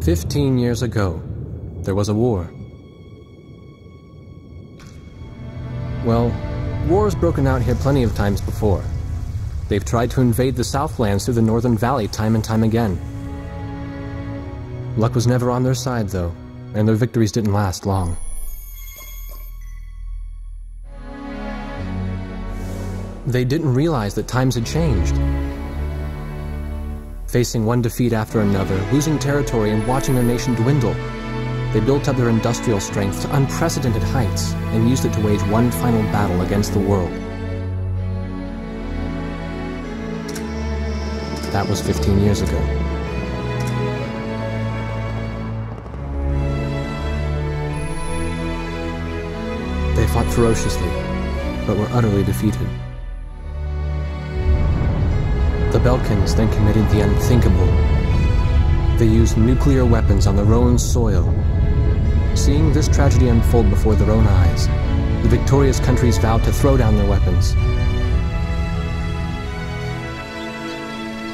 "15 years ago, there was a war. Well, war's broken out here plenty of times before. They've tried to invade the Southlands through the Northern Valley time and time again. Luck was never on their side, though, and their victories didn't last long. They didn't realize that times had changed. Facing one defeat after another, losing territory and watching their nation dwindle, they built up their industrial strength to unprecedented heights and used it to wage one final battle against the world. That was 15 years ago. They fought ferociously, but were utterly defeated. The Belkans then committed the unthinkable. They used nuclear weapons on their own soil. Seeing this tragedy unfold before their own eyes, the victorious countries vowed to throw down their weapons.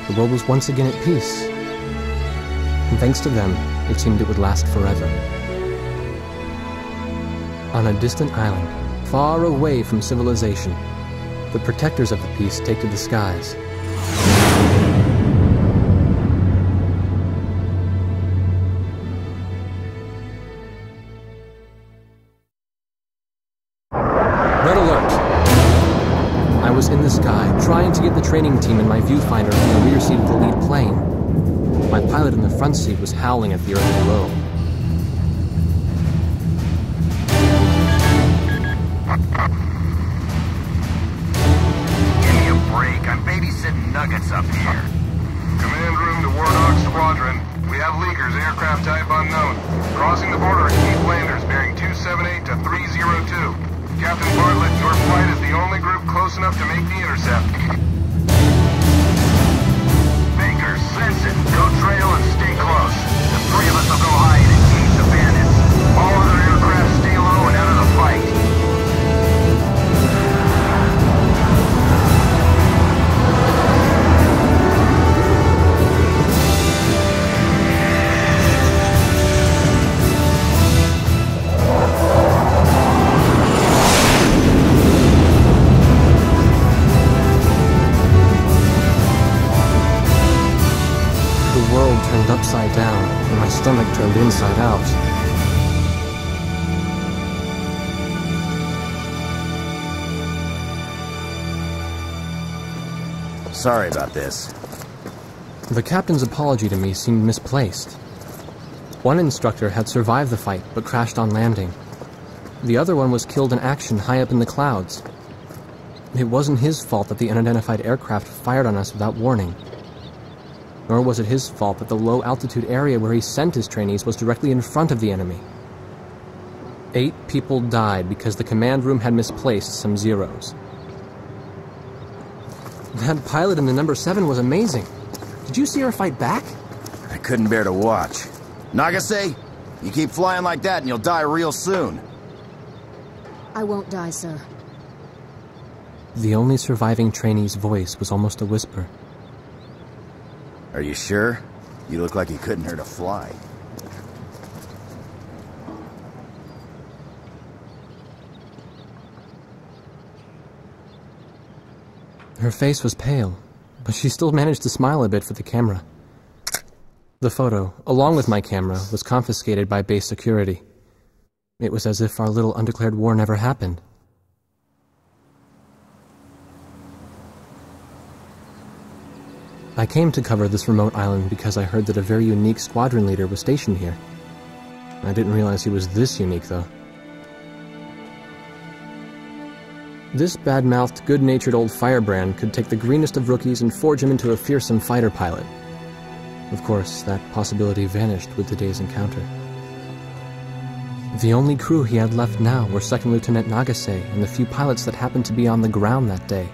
The world was once again at peace, and thanks to them, it seemed it would last forever. On a distant island, far away from civilization, the protectors of the peace take to the skies. Red alert! I was in the sky, trying to get the training team in my viewfinder from the rear seat of the lead plane. My pilot in the front seat was howling at the earth below. Give me a break. I'm babysitting nuggets up here. Command room to Warthog Squadron. We have leakers, aircraft type unknown. Crossing the border at Cape Landers, bearing 278 to 302. Captain Bartlett, your flight is the only group close enough to make the intercept. Baker, sense it. Go trail and stay close. The three of us will go high and engage the bandits. All other aircraft stay low and out of the fight. Turned upside down, and my stomach turned inside out. Sorry about this. The captain's apology to me seemed misplaced. One instructor had survived the fight, but crashed on landing. The other one was killed in action high up in the clouds. It wasn't his fault that the unidentified aircraft fired on us without warning. Nor was it his fault that the low-altitude area where he sent his trainees was directly in front of the enemy. 8 people died because the command room had misplaced some zeros. That pilot in the number 7 was amazing. Did you see her fight back? I couldn't bear to watch. Nagase, you keep flying like that and you'll die real soon. I won't die, sir. The only surviving trainee's voice was almost a whisper. Are you sure? You look like you couldn't hurt a fly. Her face was pale, but she still managed to smile a bit for the camera. The photo, along with my camera, was confiscated by base security. It was as if our little undeclared war never happened. I came to cover this remote island because I heard that a very unique squadron leader was stationed here. I didn't realize he was this unique, though. This bad-mouthed, good-natured old firebrand could take the greenest of rookies and forge him into a fearsome fighter pilot. Of course, that possibility vanished with the day's encounter. The only crew he had left now were Second Lieutenant Nagase and the few pilots that happened to be on the ground that day.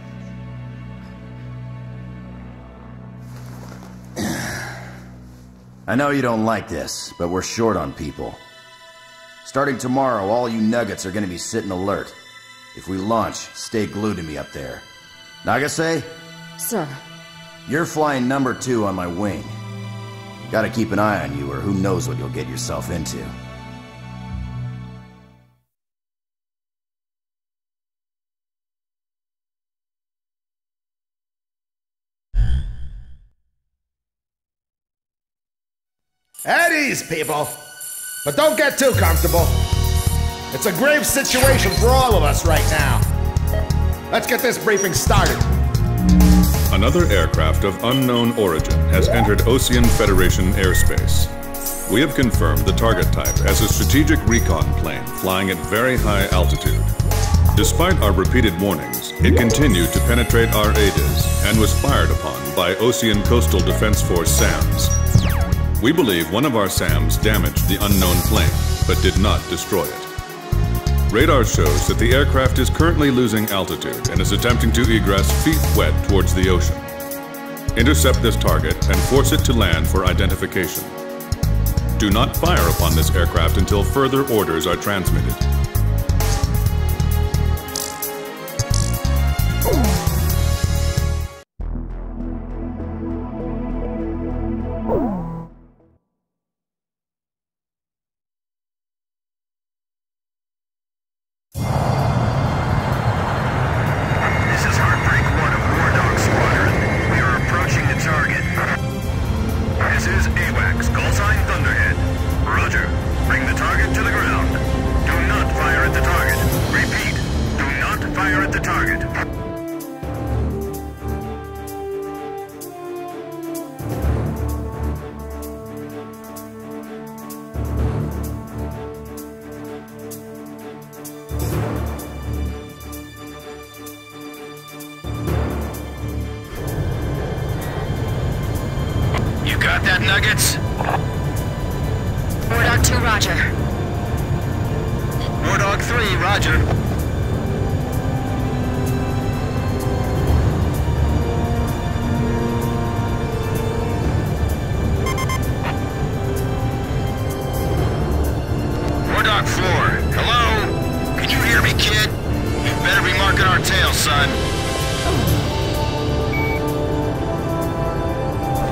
I know you don't like this, but we're short on people. Starting tomorrow, all you nuggets are gonna be sitting alert. If we launch, stay glued to me up there. Nagase, Sir, you're flying number 2 on my wing. Gotta keep an eye on you, or who knows what you'll get yourself into. At ease, people. But don't get too comfortable. It's a grave situation for all of us right now. Let's get this briefing started. Another aircraft of unknown origin has entered Ocean Federation airspace. We have confirmed the target type as a strategic recon plane flying at very high altitude. Despite our repeated warnings, it continued to penetrate our ADIS and was fired upon by Ocean Coastal Defense Force SAMs. We believe one of our SAMs damaged the unknown plane, but did not destroy it. Radar shows that the aircraft is currently losing altitude and is attempting to egress feet wet towards the ocean. Intercept this target and force it to land for identification. Do not fire upon this aircraft until further orders are transmitted. Got that, Nuggets? Wardog 2, roger. Wardog 3, roger. Wardog 4, hello? Can you hear me, kid? You better be marking our tail, son.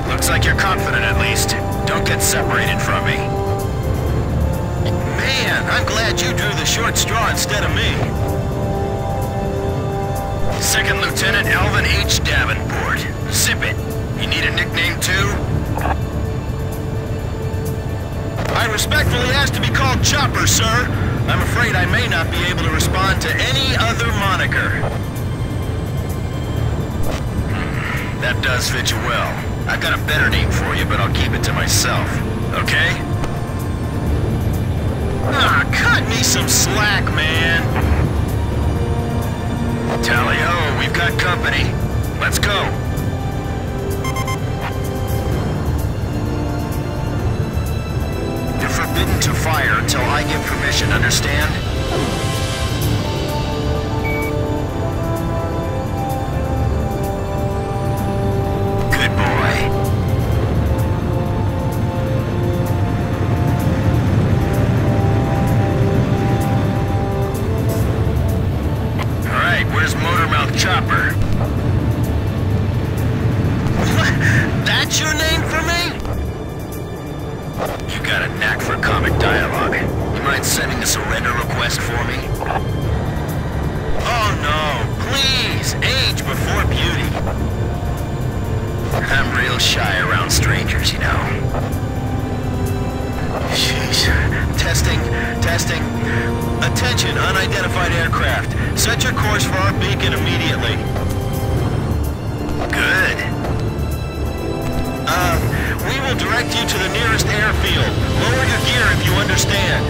Looks like you're confident, at least. Don't get separated from me. Man, I'm glad you drew the short straw instead of me. Second Lieutenant Alvin H. Davenport. Zip it. You need a nickname, too? I respectfully ask to be called Chopper, sir. I'm afraid I may not be able to respond to any other moniker. That does fit you well. I've got a better name for you, but I'll keep it to myself. Okay? Ah, cut me some slack, man. Tally-ho, we've got company. Let's go. You're forbidden to fire until I give permission, understand? Chopper. That's your name for me? You got a knack for comic dialogue. You mind sending a surrender request for me? Oh no, please, age before beauty. I'm real shy around strangers, you know. Jeez. Testing. Attention, unidentified aircraft. Set your course for our beacon immediately. Good. We will direct you to the nearest airfield. Lower your gear if you understand.